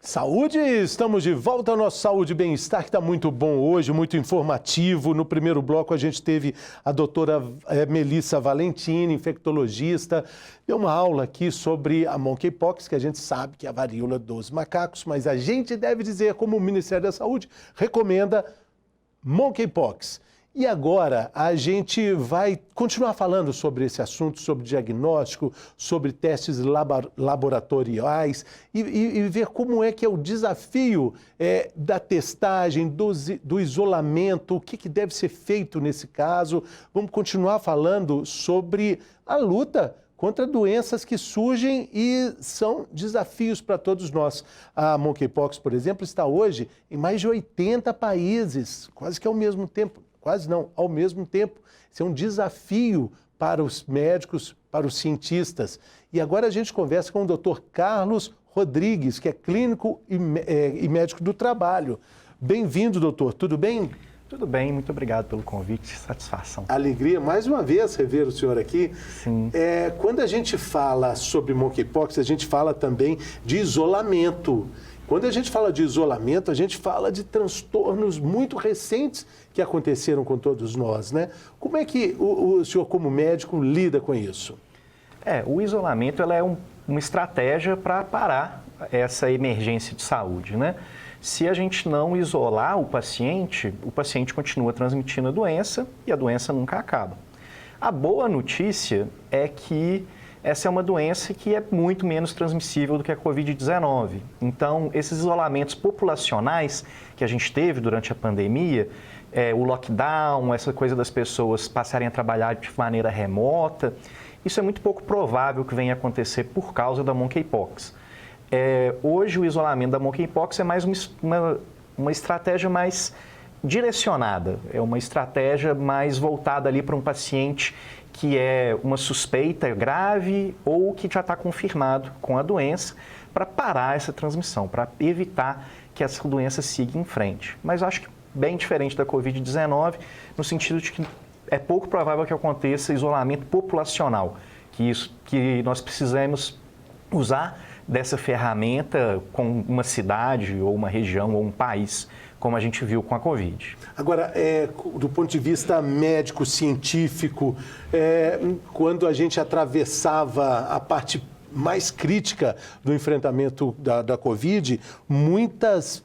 Saúde, estamos de volta ao nosso Saúde e Bem-Estar, que está muito bom hoje, muito informativo. No primeiro bloco a gente teve a doutora Melissa Valentini, infectologista, deu uma aula aqui sobre a monkeypox, que a gente sabe que é a varíola dos macacos, mas a gente deve dizer, como o Ministério da Saúde recomenda, monkeypox. E agora a gente vai continuar falando sobre esse assunto, sobre diagnóstico, sobre testes laboratoriais e ver como é que é o desafio da testagem, do isolamento, o que deve ser feito nesse caso. Vamos continuar falando sobre a luta contra doenças que surgem e são desafios para todos nós. A monkeypox, por exemplo, está hoje em mais de 80 países, quase que ao mesmo tempo. Quase não, ao mesmo tempo. Isso é um desafio para os médicos, para os cientistas. E agora a gente conversa com o Dr. Carlos Rodrigues, que é clínico e médico do trabalho. Bem-vindo, doutor. Tudo bem? Tudo bem, muito obrigado pelo convite, satisfação. Alegria, mais uma vez, rever o senhor aqui. Sim. Quando a gente fala sobre monkeypox, a gente fala também de isolamento. Quando a gente fala de isolamento, a gente fala de transtornos muito recentes que aconteceram com todos nós, né? Como é que o senhor, como médico, lida com isso? O isolamento ela é uma estratégia para parar essa emergência de saúde, né? Se a gente não isolar o paciente continua transmitindo a doença e a doença nunca acaba. A boa notícia é que essa é uma doença que é muito menos transmissível do que a Covid-19. Então, esses isolamentos populacionais que a gente teve durante a pandemia, o lockdown, essa coisa das pessoas passarem a trabalhar de maneira remota, isso é muito pouco provável que venha acontecer por causa da monkeypox. Hoje, o isolamento da monkeypox é mais uma estratégia mais direcionada, é uma estratégia mais voltada ali para um paciente que é uma suspeita grave ou que já está confirmado com a doença, para parar essa transmissão, para evitar que essa doença siga em frente. Mas acho que bem diferente da Covid-19, no sentido de que é pouco provável que aconteça isolamento populacional, que nós precisamos usar dessa ferramenta com uma cidade ou uma região ou um país, como a gente viu com a Covid. Agora, do ponto de vista médico-científico, quando a gente atravessava a parte mais crítica do enfrentamento da Covid, muitas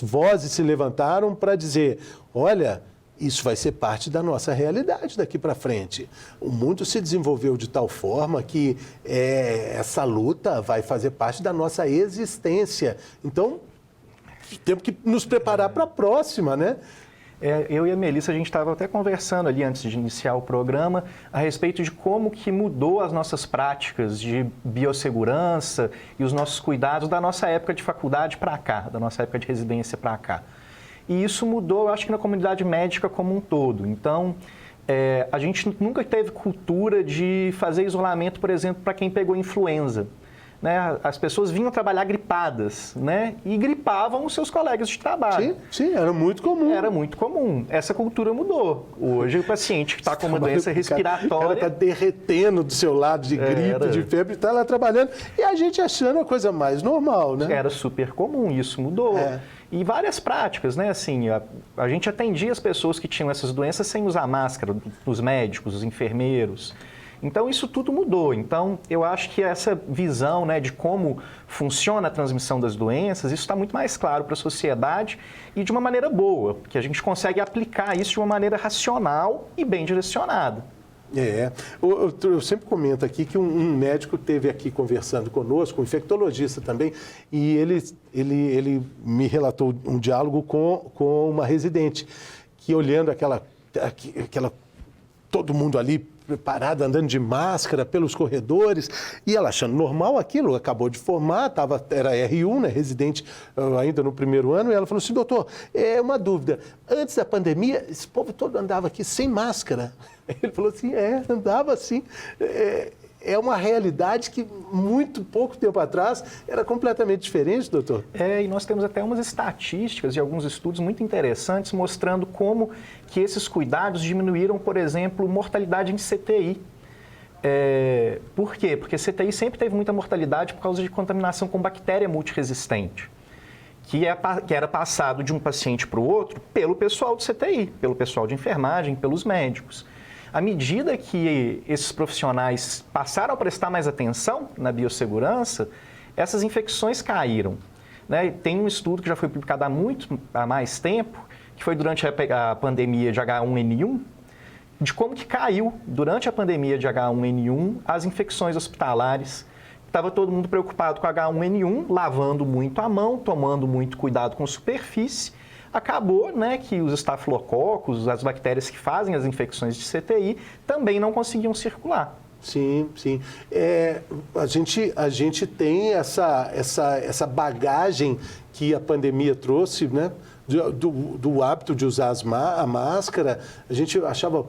vozes se levantaram para dizer, olha, isso vai ser parte da nossa realidade daqui para frente. O mundo se desenvolveu de tal forma que essa luta vai fazer parte da nossa existência. Então, temos que nos preparar para a próxima, né? Eu e a Melissa, a gente estava até conversando ali antes de iniciar o programa a respeito de como que mudou as nossas práticas de biossegurança e os nossos cuidados da nossa época de faculdade para cá, da nossa época de residência para cá. E isso mudou, eu acho que na comunidade médica como um todo. Então, a gente nunca teve cultura de fazer isolamento, por exemplo, para quem pegou influenza. Né? As pessoas vinham trabalhar gripadas, né? E gripavam os seus colegas de trabalho. Sim, era muito comum. Era muito comum. Essa cultura mudou. Hoje o paciente que está com uma doença respiratória... O cara está derretendo do seu lado de gripe, de febre, está lá trabalhando. E a gente achando a coisa mais normal, né? Era super comum, isso mudou. E várias práticas, né? Assim, a gente atendia as pessoas que tinham essas doenças sem usar máscara, os médicos, os enfermeiros. Então, isso tudo mudou. Então, eu acho que essa visão, né, de como funciona a transmissão das doenças, isso está muito mais claro para a sociedade e de uma maneira boa, que a gente consegue aplicar isso de uma maneira racional e bem direcionada. Eu sempre comento aqui que um médico esteve aqui conversando conosco, um infectologista também, e ele me relatou um diálogo com uma residente, que olhando aquela todo mundo ali preparada, andando de máscara pelos corredores, e ela achando normal aquilo, acabou de formar, era R1, né, residente ainda no primeiro ano, e ela falou assim, doutor, uma dúvida, antes da pandemia, esse povo todo andava aqui sem máscara. Ele falou assim, andava assim, é uma realidade que muito pouco tempo atrás era completamente diferente, doutor. E nós temos até umas estatísticas e alguns estudos muito interessantes mostrando como que esses cuidados diminuíram, por exemplo, mortalidade em CTI. Por quê? Porque CTI sempre teve muita mortalidade por causa de contaminação com bactéria multiresistente. que era passado de um paciente para o outro pelo pessoal do CTI, pelo pessoal de enfermagem, pelos médicos. À medida que esses profissionais passaram a prestar mais atenção na biossegurança, essas infecções caíram, né? Tem um estudo que já foi publicado há mais tempo, que foi durante a pandemia de H1N1, de como que caiu, durante a pandemia de H1N1, as infecções hospitalares. Estava todo mundo preocupado com H1N1, lavando muito a mão, tomando muito cuidado com superfície. Acabou, né, que os estafilococos, as bactérias que fazem as infecções de CTI, também não conseguiam circular. Sim, sim. A gente tem essa bagagem que a pandemia trouxe, né? Do hábito de usar a máscara. A gente achava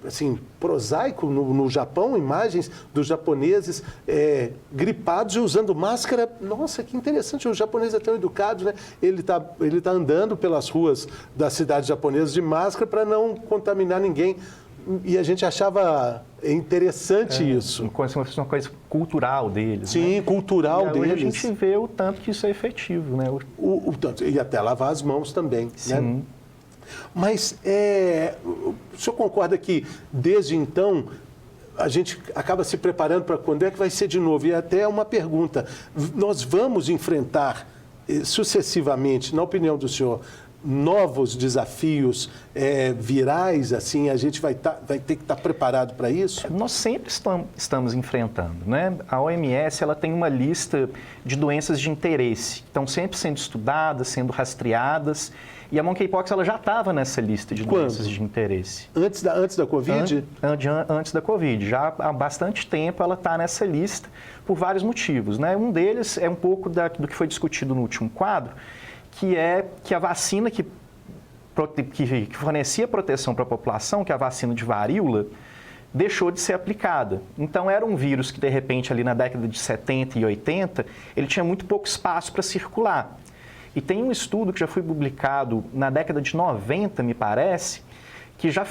assim, prosaico no Japão, imagens dos japoneses gripados e usando máscara. Nossa, que interessante, os japoneses é tão educados, né? Ele tá andando pelas ruas das cidades japonesas de máscara para não contaminar ninguém. E a gente achava interessante isso. Uma coisa cultural deles. Sim, né? Cultural deles. Hoje a gente vê o tanto que isso é efetivo, né? O tanto, e até lavar as mãos também. Sim. Né? Mas o senhor concorda que, desde então, a gente acaba se preparando para quando é que vai ser de novo? E até uma pergunta, nós vamos enfrentar sucessivamente, na opinião do senhor, novos desafios virais, assim, a gente vai ter que estar preparado para isso? Nós sempre estamos enfrentando, né? A OMS, ela tem uma lista de doenças de interesse, que estão sempre sendo estudadas, sendo rastreadas, e a monkeypox ela já estava nessa lista de doenças de interesse. Antes da Covid? Antes da Covid. Já há bastante tempo ela está nessa lista por vários motivos, né? Um deles é um pouco do que foi discutido no último quadro, que é que a vacina que fornecia proteção para a população, que é a vacina de varíola, deixou de ser aplicada. Então, era um vírus que, de repente, ali na década de 70 e 80, ele tinha muito pouco espaço para circular. E tem um estudo que já foi publicado na década de 90, me parece, que já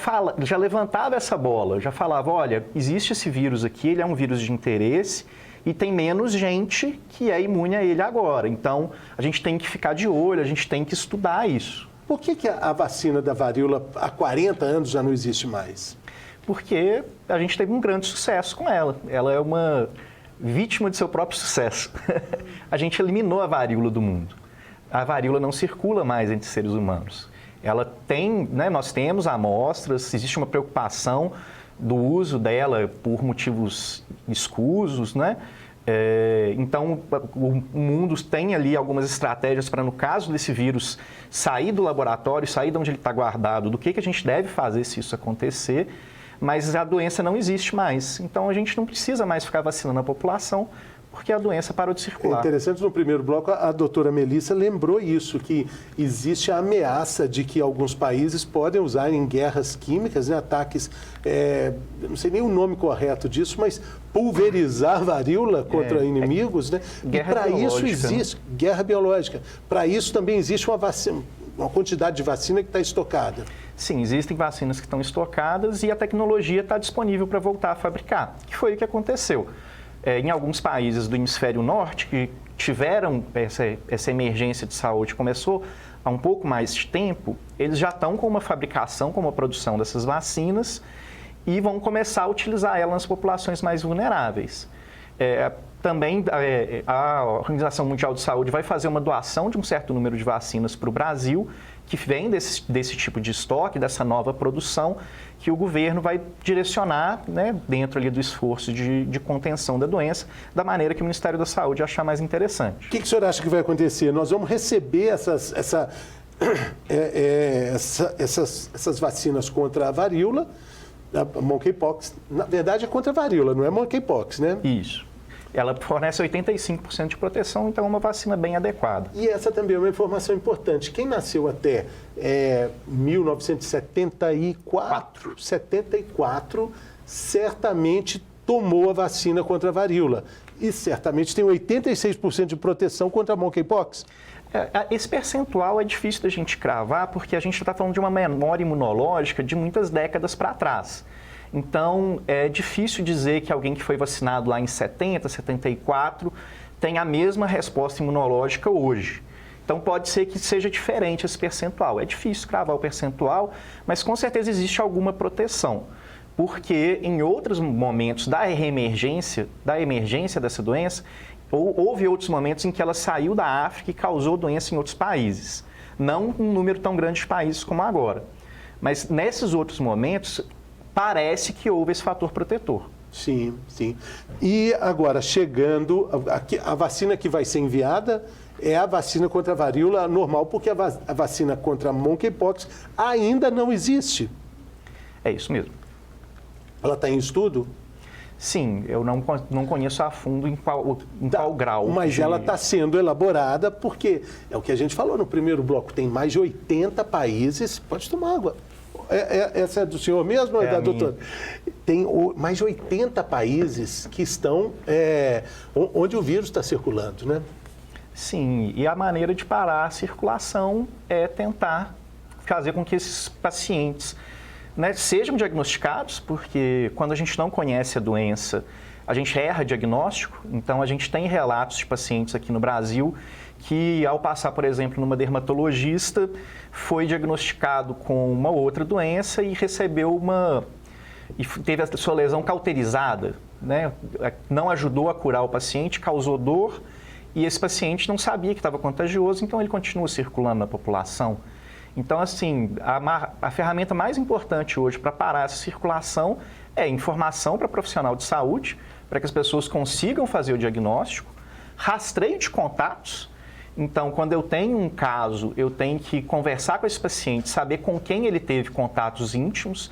levantava essa bola, já falava, olha, existe esse vírus aqui, ele é um vírus de interesse, e tem menos gente que é imune a ele agora. Então, a gente tem que ficar de olho, a gente tem que estudar isso. Por que a vacina da varíola há 40 anos já não existe mais? Porque a gente teve um grande sucesso com ela. Ela é uma vítima de seu próprio sucesso. A gente eliminou a varíola do mundo. A varíola não circula mais entre seres humanos. Ela tem, né, nós temos amostras, existe uma preocupação do uso dela por motivos escusos, né? Então, o mundo tem ali algumas estratégias para, no caso desse vírus, sair do laboratório, sair de onde ele está guardado, do que a gente deve fazer se isso acontecer, mas a doença não existe mais. Então, a gente não precisa mais ficar vacinando a população, porque a doença parou de circular. É interessante, no primeiro bloco, a doutora Melissa lembrou isso, que existe a ameaça de que alguns países podem usar em guerras químicas, né, ataques, não sei nem o nome correto disso, mas pulverizar varíola contra inimigos, né? Guerra e para isso biológica, existe guerra biológica. Para isso também existe uma vacina, uma quantidade de vacina que está estocada. Sim, existem vacinas que estão estocadas e a tecnologia está disponível para voltar a fabricar, que foi o que aconteceu. Em alguns países do hemisfério norte que tiveram essa emergência de saúde, começou há um pouco mais de tempo, eles já estão com uma fabricação, com uma produção dessas vacinas e vão começar a utilizar elas nas populações mais vulneráveis. Também a Organização Mundial de Saúde vai fazer uma doação de um certo número de vacinas para o Brasil, que vem desse tipo de estoque, dessa nova produção, que o governo vai direcionar, né, dentro ali do esforço de contenção da doença, da maneira que o Ministério da Saúde achar mais interessante. O que o senhor acha que vai acontecer? Nós vamos receber essas vacinas contra a varíola, a monkeypox. Na verdade, é contra a varíola, não é monkeypox, né? Isso. Ela fornece 85% de proteção, então é uma vacina bem adequada. E essa também é uma informação importante. Quem nasceu até 1974, certamente tomou a vacina contra a varíola. E certamente tem 86% de proteção contra a monkeypox. Esse percentual é difícil da gente cravar, porque a gente está falando de uma memória imunológica de muitas décadas para trás. Então, é difícil dizer que alguém que foi vacinado lá em 70, 74, tem a mesma resposta imunológica hoje. Então, pode ser que seja diferente esse percentual. É difícil cravar o percentual, mas com certeza existe alguma proteção. Porque em outros momentos da emergência dessa doença, houve outros momentos em que ela saiu da África e causou doença em outros países. Não um número tão grande de países como agora. Mas nesses outros momentos, parece que houve esse fator protetor. Sim, sim. E agora, chegando, a vacina que vai ser enviada é a vacina contra a varíola normal, porque a vacina contra a monkeypox ainda não existe. É isso mesmo. Ela está em estudo? Sim, eu não conheço a fundo em qual grau. Mas ela está sendo elaborada porque, é o que a gente falou no primeiro bloco, tem mais de 80 países. Pode tomar água. Essa é do senhor mesmo ou é da doutora? Tem mais de 80 países que estão onde o vírus está circulando, né? Sim, e a maneira de parar a circulação é tentar fazer com que esses pacientes, né, sejam diagnosticados, porque quando a gente não conhece a doença, a gente erra diagnóstico. Então, a gente tem relatos de pacientes aqui no Brasil que, ao passar, por exemplo, numa dermatologista, foi diagnosticado com uma outra doença e recebeu e teve a sua lesão cauterizada, né? Não ajudou a curar o paciente, causou dor, e esse paciente não sabia que estava contagioso, então ele continua circulando na população. Então, assim, a ferramenta mais importante hoje para parar essa circulação é informação para profissional de saúde, para que as pessoas consigam fazer o diagnóstico, rastreio de contatos. Então, quando eu tenho um caso, eu tenho que conversar com esse paciente, saber com quem ele teve contatos íntimos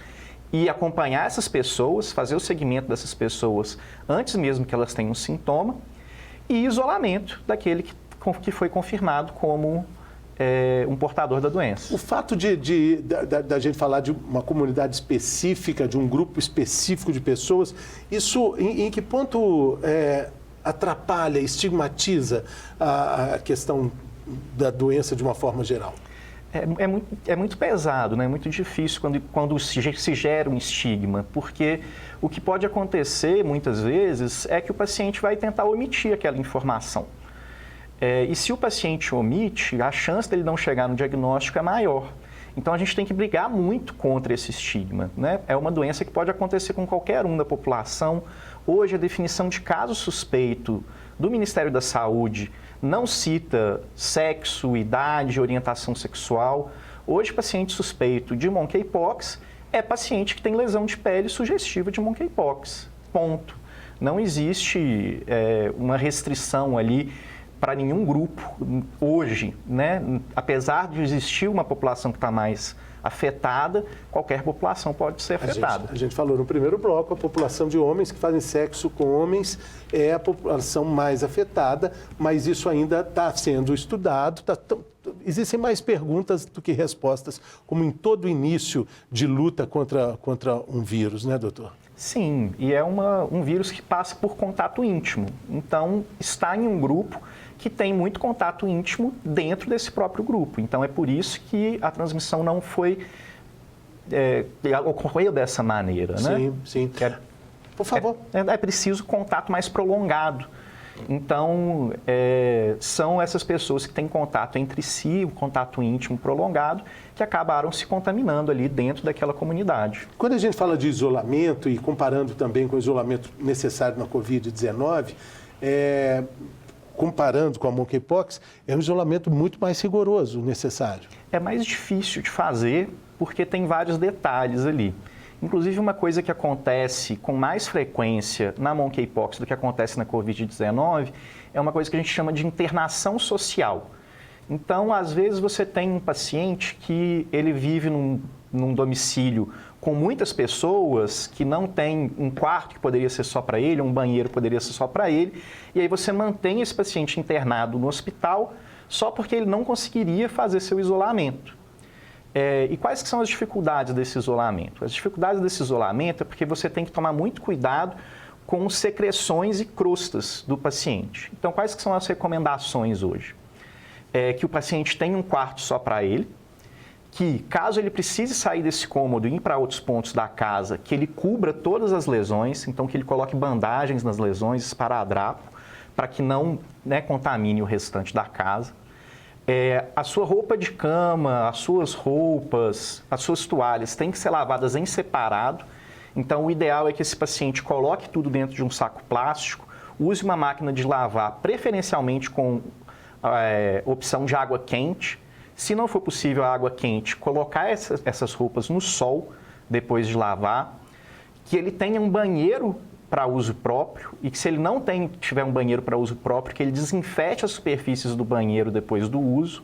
e acompanhar essas pessoas, fazer o segmento dessas pessoas antes mesmo que elas tenham um sintoma, e isolamento daquele que foi confirmado como um portador da doença. O fato da gente falar de uma comunidade específica, de um grupo específico de pessoas, isso em que ponto atrapalha, estigmatiza a questão da doença de uma forma geral? É muito pesado, né? É muito difícil quando se gera um estigma, porque o que pode acontecer muitas vezes é que o paciente vai tentar omitir aquela informação. E se o paciente omite, a chance dele não chegar no diagnóstico é maior. Então, a gente tem que brigar muito contra esse estigma, né? É uma doença que pode acontecer com qualquer um da população. Hoje, a definição de caso suspeito do Ministério da Saúde não cita sexo, idade, orientação sexual. Hoje, paciente suspeito de monkeypox é paciente que tem lesão de pele sugestiva de monkeypox. Ponto. Não existe uma restrição ali para nenhum grupo hoje, né? Apesar de existir uma população que está mais afetada, qualquer população pode ser afetada. A gente falou no primeiro bloco, a população de homens que fazem sexo com homens é a população mais afetada, mas isso ainda está sendo estudado. Existem mais perguntas do que respostas, como em todo início de luta contra um vírus, né, doutor? Sim, e é um vírus que passa por contato íntimo. Então, está em um grupo que tem muito contato íntimo dentro desse próprio grupo. Então, é por isso que a transmissão não ocorreu dessa maneira, né? Sim, sim. Por favor. É preciso contato mais prolongado. Então, são essas pessoas que têm contato entre si, um contato íntimo prolongado, que acabaram se contaminando ali dentro daquela comunidade. Quando a gente fala de isolamento, e comparando também com o isolamento necessário na Covid-19, comparando com a monkeypox, é um isolamento muito mais rigoroso necessário. É mais difícil de fazer porque tem vários detalhes ali. Inclusive, uma coisa que acontece com mais frequência na monkeypox do que acontece na Covid-19 é uma coisa que a gente chama de internação social. Então, às vezes, você tem um paciente que ele vive num domicílio com muitas pessoas, que não tem um quarto que poderia ser só para ele, um banheiro que poderia ser só para ele, e aí você mantém esse paciente internado no hospital só porque ele não conseguiria fazer seu isolamento. E quais que são as dificuldades desse isolamento? As dificuldades desse isolamento é porque você tem que tomar muito cuidado com secreções e crostas do paciente. Então, quais que são as recomendações hoje? Que o paciente tenha um quarto só para ele, que caso ele precise sair desse cômodo e ir para outros pontos da casa, que ele cubra todas as lesões, então que ele coloque bandagens nas lesões, esparadrapo, para que não contamine o restante da casa. A sua roupa de cama, as suas roupas, as suas toalhas têm que ser lavadas em separado. Então, o ideal é que esse paciente coloque tudo dentro de um saco plástico, use uma máquina de lavar, preferencialmente com opção de água quente. Se não for possível a água quente, colocar essas roupas no sol depois de lavar. Que ele tenha um banheiro para uso próprio e que, se ele não tiver um banheiro para uso próprio, que ele desinfete as superfícies do banheiro depois do uso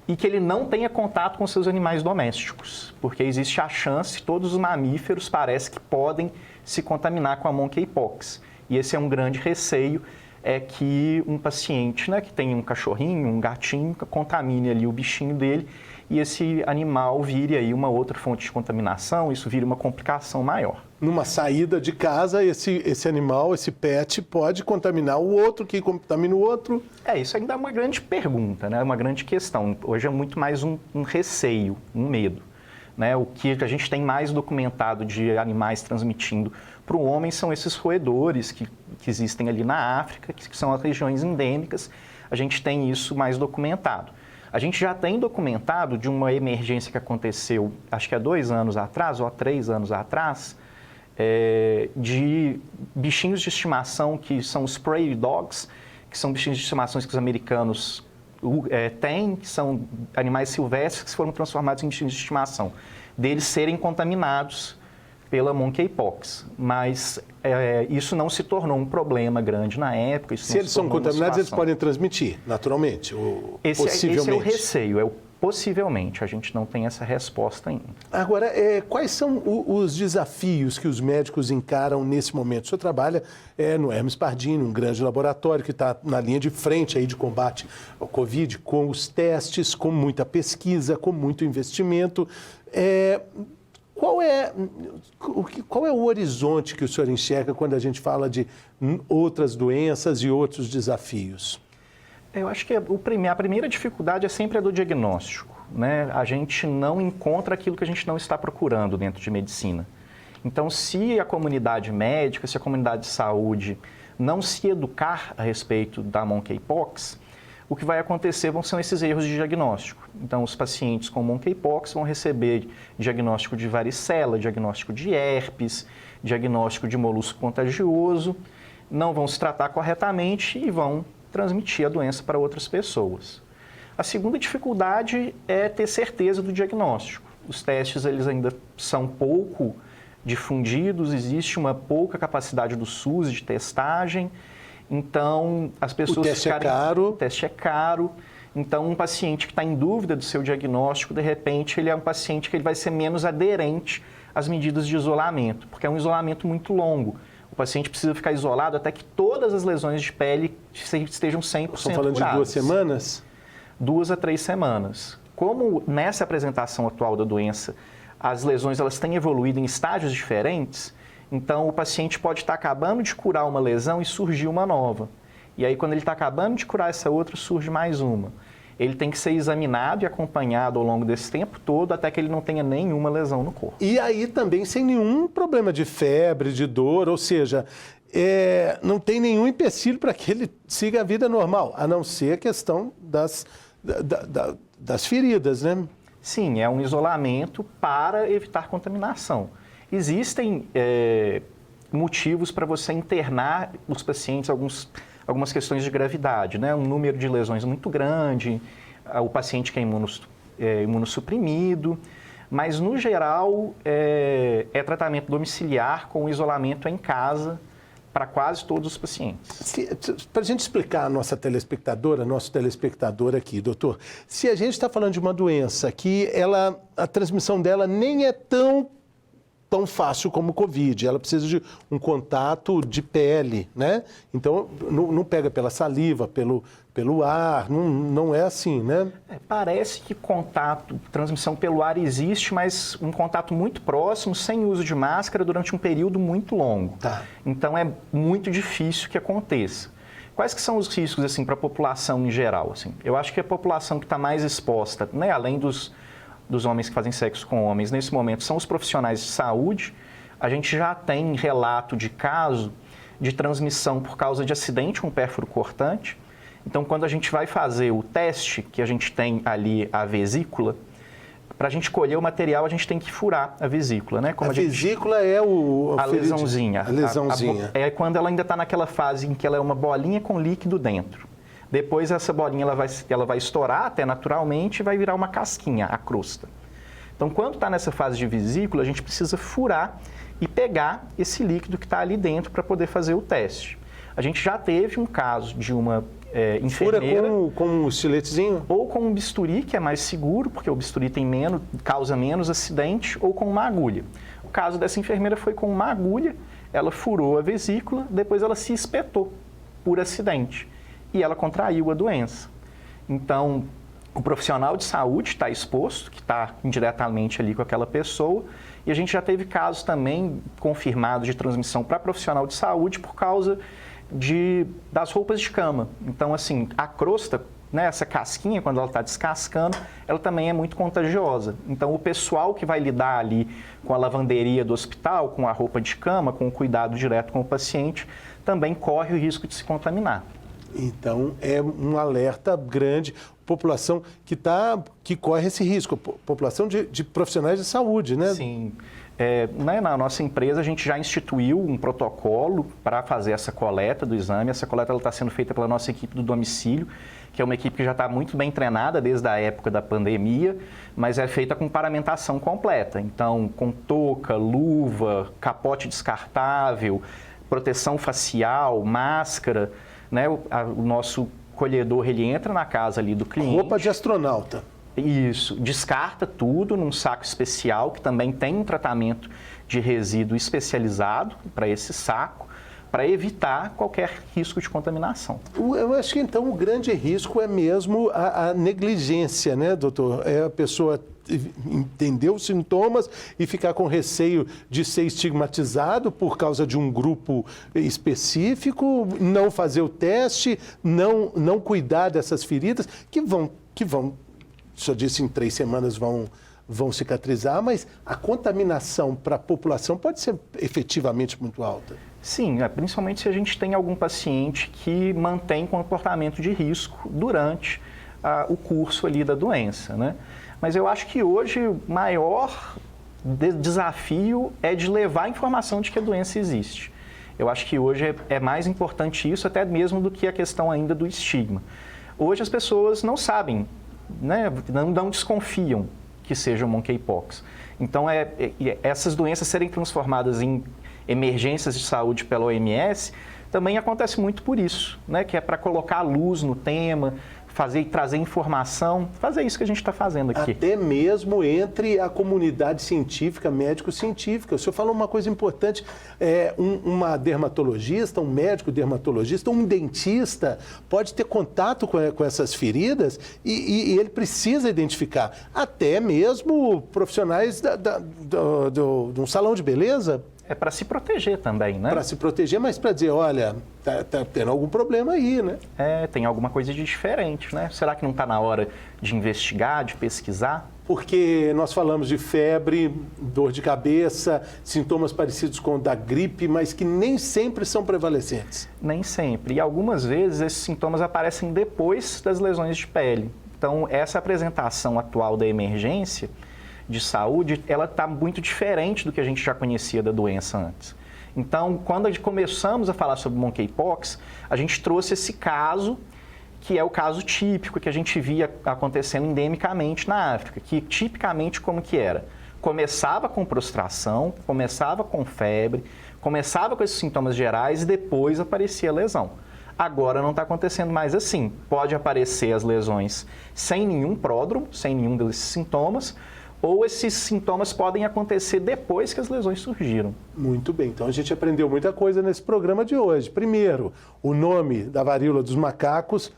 e que ele não tenha contato com seus animais domésticos, porque existe a chance, todos os mamíferos parece que podem se contaminar com a monkeypox. E esse é um grande receio, é que um paciente, né, que tem um cachorrinho, um gatinho, contamine ali o bichinho dele e esse animal vire aí uma outra fonte de contaminação, isso vira uma complicação maior. Numa saída de casa, esse animal, esse pet, pode contaminar o outro, que contamina o outro? Isso ainda é uma grande pergunta, né? Uma grande questão. Hoje é muito mais um receio, um medo. Né? O que a gente tem mais documentado de animais transmitindo para o homem são esses roedores que existem ali na África, que são as regiões endêmicas. A gente tem isso mais documentado. A gente já tem documentado de uma emergência que aconteceu, acho que há 2 anos atrás, ou há 3 anos atrás, de bichinhos de estimação que são os prairie dogs, que são bichinhos de estimação que os americanos têm, que são animais silvestres que foram transformados em bichinhos de estimação, deles serem contaminados pela monkeypox. Mas isso não se tornou um problema grande na época. Se eles são contaminados, eles podem transmitir, naturalmente, ou possivelmente? Esse é o receio, possivelmente. A gente não tem essa resposta ainda. Agora, quais são os desafios que os médicos encaram nesse momento? O senhor trabalha no Hermes Pardini, um grande laboratório que está na linha de frente aí de combate ao Covid, com os testes, com muita pesquisa, com muito investimento. Qual é o horizonte que o senhor enxerga quando a gente fala de outras doenças e outros desafios? Eu acho que a primeira dificuldade é sempre a do diagnóstico, né? A gente não encontra aquilo que a gente não está procurando dentro de medicina. Então, se a comunidade médica, se a comunidade de saúde não se educar a respeito da monkeypox, o que vai acontecer são esses erros de diagnóstico. Então, os pacientes com monkeypox vão receber diagnóstico de varicela, diagnóstico de herpes, diagnóstico de molusco contagioso, não vão se tratar corretamente e vão transmitir a doença para outras pessoas. A segunda dificuldade é ter certeza do diagnóstico. Os testes eles ainda são pouco difundidos, existe uma pouca capacidade do SUS de testagem. Então, as pessoas... O teste é caro. Então, um paciente que está em dúvida do seu diagnóstico, de repente, ele é um paciente que ele vai ser menos aderente às medidas de isolamento, porque é um isolamento muito longo. O paciente precisa ficar isolado até que todas as lesões de pele estejam 100% curadas. Estão falando de 2 semanas? 2 a 3 semanas. Como nessa apresentação atual da doença, as lesões elas têm evoluído em estágios diferentes, então o paciente pode estar acabando de curar uma lesão e surgir uma nova. E aí, quando ele está acabando de curar essa outra, surge mais uma. Ele tem que ser examinado e acompanhado ao longo desse tempo todo até que ele não tenha nenhuma lesão no corpo. E aí também sem nenhum problema de febre, de dor, ou seja, não tem nenhum empecilho para que ele siga a vida normal, a não ser a questão das feridas, né? Sim, é um isolamento para evitar contaminação. Existem motivos para você internar os pacientes, algumas questões de gravidade, né? Um número de lesões muito grande, o paciente que é imunossuprimido, mas no geral é tratamento domiciliar com isolamento em casa para quase todos os pacientes. Para a gente explicar a nossa telespectadora, nosso telespectador aqui, doutor, se a gente está falando de uma doença que a transmissão dela nem é tão fácil como o Covid, ela precisa de um contato de pele, né? Então, não pega pela saliva, pelo ar, não é assim, né? Parece que transmissão pelo ar existe, mas um contato muito próximo, sem uso de máscara, durante um período muito longo. Tá. Então, é muito difícil que aconteça. Quais que são os riscos, assim, para a população em geral? Assim? Eu acho que a população que está mais exposta, né, além dos homens que fazem sexo com homens, nesse momento, são os profissionais de saúde. A gente já tem relato de caso de transmissão por causa de acidente com pérfuro cortante. Então, quando a gente vai fazer o teste, que a gente tem ali a vesícula, para a gente colher o material, a gente tem que furar a vesícula, né? Como a vesícula é a lesãozinha. A lesãozinha. É quando ela ainda está naquela fase em que ela é uma bolinha com líquido dentro. Depois essa bolinha ela vai estourar até naturalmente e vai virar uma casquinha, a crosta. Então, quando está nessa fase de vesícula, a gente precisa furar e pegar esse líquido que está ali dentro para poder fazer o teste. A gente já teve um caso de uma enfermeira... Fura com um estiletezinho? Ou com um bisturi, que é mais seguro, porque o bisturi causa menos acidente, ou com uma agulha. O caso dessa enfermeira foi com uma agulha, ela furou a vesícula, depois ela se espetou por acidente e ela contraiu a doença. Então, o profissional de saúde está exposto, que está indiretamente ali com aquela pessoa, e a gente já teve casos também confirmados de transmissão para profissional de saúde por causa das roupas de cama. Então, assim, a crosta, né, essa casquinha, quando ela está descascando, ela também é muito contagiosa. Então, o pessoal que vai lidar ali com a lavanderia do hospital, com a roupa de cama, com o cuidado direto com o paciente, também corre o risco de se contaminar. Então, é um alerta grande, população que corre esse risco, população de profissionais de saúde, né? Sim. Na nossa empresa, a gente já instituiu um protocolo para fazer essa coleta do exame. Essa coleta está sendo feita pela nossa equipe do domicílio, que é uma equipe que já está muito bem treinada desde a época da pandemia, mas é feita com paramentação completa. Então, com touca, luva, capote descartável, proteção facial, máscara, né? O nosso colhedor, ele entra na casa ali do cliente. Roupa de astronauta. Isso, descarta tudo num saco especial, que também tem um tratamento de resíduo especializado para esse saco, para evitar qualquer risco de contaminação. Eu acho que então o grande risco é mesmo a negligência, né, doutor? É a pessoa entender os sintomas e ficar com receio de ser estigmatizado por causa de um grupo específico, não fazer o teste, não cuidar dessas feridas que vão o senhor disse em 3 semanas vão cicatrizar, mas a contaminação para a população pode ser efetivamente muito alta. Sim, principalmente se a gente tem algum paciente que mantém comportamento de risco durante o curso ali da doença, né? Mas eu acho que hoje o maior desafio é de levar a informação de que a doença existe. Eu acho que hoje é mais importante isso até mesmo do que a questão ainda do estigma. Hoje as pessoas não sabem, né, não desconfiam que seja o monkeypox. Então, essas doenças serem transformadas em emergências de saúde pela OMS também acontece muito por isso, né, que é para colocar luz no tema, trazer informação, fazer isso que a gente está fazendo aqui. Até mesmo entre a comunidade científica, médico-científica. O senhor falou uma coisa importante, uma dermatologista, um médico dermatologista, um dentista pode ter contato com essas feridas e ele precisa identificar. Até mesmo profissionais de um salão de beleza. É para se proteger também, né? Para se proteger, mas para dizer, olha, tá tendo algum problema aí, né? Tem alguma coisa de diferente, né? Será que não está na hora de investigar, de pesquisar? Porque nós falamos de febre, dor de cabeça, sintomas parecidos com o da gripe, mas que nem sempre são prevalecentes. Nem sempre. E algumas vezes esses sintomas aparecem depois das lesões de pele. Então, essa apresentação atual da emergência de saúde, ela está muito diferente do que a gente já conhecia da doença antes. Então, quando começamos a falar sobre monkeypox, a gente trouxe esse caso, que é o caso típico que a gente via acontecendo endemicamente na África, que tipicamente como que era? Começava com prostração, começava com febre, começava com esses sintomas gerais e depois aparecia a lesão. Agora não está acontecendo mais assim. Pode aparecer as lesões sem nenhum pródromo, sem nenhum desses sintomas, ou esses sintomas podem acontecer depois que as lesões surgiram. Muito bem, então a gente aprendeu muita coisa nesse programa de hoje. Primeiro, o nome da varíola dos macacos,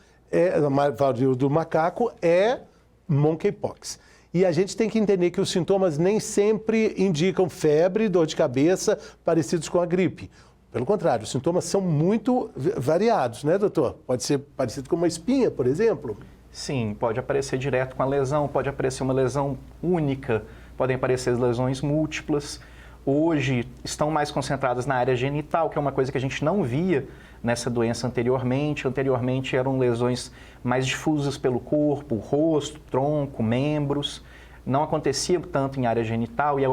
varíola do macaco é monkeypox. E a gente tem que entender que os sintomas nem sempre indicam febre, dor de cabeça, parecidos com a gripe. Pelo contrário, os sintomas são muito variados, né, doutor? Pode ser parecido com uma espinha, por exemplo? Sim, pode aparecer direto com a lesão, pode aparecer uma lesão única, podem aparecer lesões múltiplas, hoje estão mais concentradas na área genital, que é uma coisa que a gente não via nessa doença anteriormente. Anteriormente eram lesões mais difusas pelo corpo, rosto, tronco, membros. Não acontecia tanto em área genital e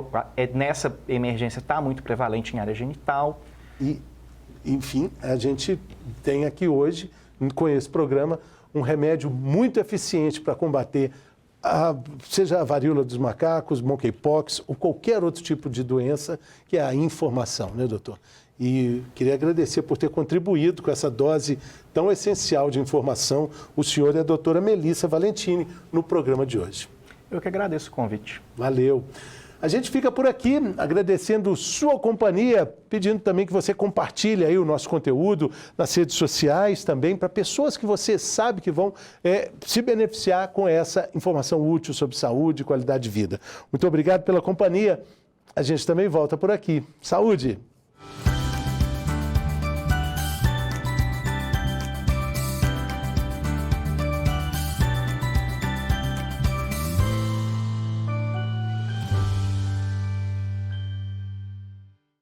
nessa emergência está muito prevalente em área genital. E, enfim, a gente tem aqui hoje, com esse programa, um remédio muito eficiente para combater seja a varíola dos macacos, monkeypox ou qualquer outro tipo de doença, que é a informação, né, doutor? E queria agradecer por ter contribuído com essa dose tão essencial de informação, o senhor e a doutora Melissa Valentini, no programa de hoje. Eu que agradeço o convite. Valeu. A gente fica por aqui agradecendo sua companhia, pedindo também que você compartilhe aí o nosso conteúdo nas redes sociais também, para pessoas que você sabe que vão se beneficiar com essa informação útil sobre saúde e qualidade de vida. Muito obrigado pela companhia. A gente também volta por aqui. Saúde!